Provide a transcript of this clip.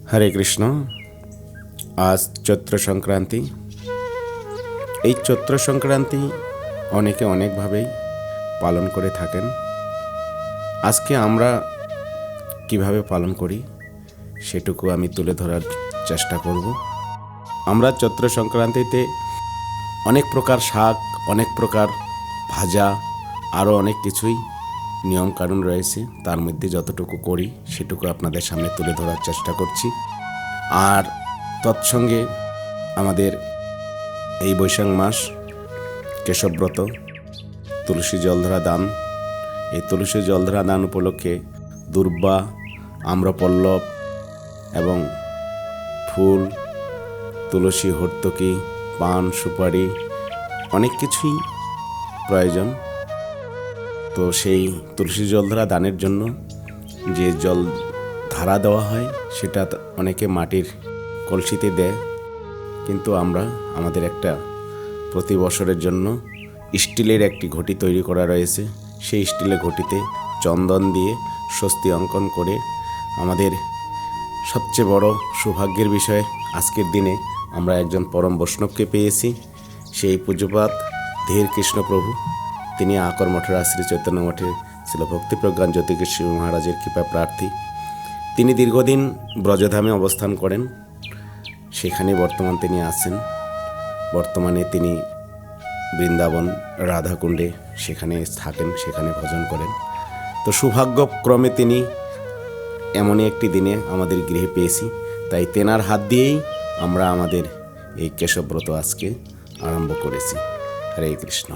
হরে কৃষ্ণ। আজ চৈত্র সংক্রান্তি। এই চৈত্র সংক্রান্তি অনেকে অনেকভাবেই পালন করে থাকেন। আজকে আমরা কিভাবে পালন করি সেটুকু আমি তুলে ধরার চেষ্টা করব। আমরা চৈত্র সংক্রান্তিতে অনেক প্রকার শাক, অনেক প্রকার ভাজা, আরও অনেক কিছুই নিয়মকানুন রয়েছে। তার মধ্যে যতটুকু করি সেটুকু আপনাদের সামনে তুলে ধরার চেষ্টা করছি। আর তৎসঙ্গে আমাদের এই বৈশাখ মাস কেশবব্রত, তুলসী জলধরা দান। এই তুলসী জলধরা দান উপলক্ষে দুর্বা, আম্রপল্লব এবং ফুল, তুলসী, হর্তকি, পান, সুপারি অনেক কিছুই প্রয়োজন। তো সেই তুলসী জলধরা দানের জন্য যে জল ধারা দেওয়া হয় সেটা অনেকে মাটির কলসিতে দেয়, কিন্তু আমরা আমাদের একটা প্রতি বছরের জন্য স্টিলের একটি ঘটি তৈরি করা রয়েছে। সেই স্টিলের ঘটিতে চন্দন দিয়ে স্বস্তি অঙ্কন করে আমাদের সবচেয়ে বড় সৌভাগ্যের বিষয়, আজকের দিনে আমরা একজন পরম বৈষ্ণবকে পেয়েছি। সেই পূজ্যপাত ধীর কৃষ্ণ প্রভু, তিনি আকর মঠের শ্রী চৈতন্য মঠের ছিল ভক্তিপ্রজ্ঞান জ্যোতিকৃষ্ণ মহারাজের কৃপা প্রার্থী। তিনি দীর্ঘদিন ব্রজধামে অবস্থান করেন, সেখানে বর্তমান তিনি আছেন। বর্তমানে তিনি বৃন্দাবন রাধাকুণ্ডে সেখানে থাকেন, সেখানে ভজন করেন। তো সৌভাগ্যক্রমে তিনি এমনই একটি দিনে আমাদের গৃহে পেয়েছি, তাই তেনার হাত দিয়েই আমরা আমাদের এই কেশবব্রত আজকে আরম্ভ করেছি। হরে কৃষ্ণ।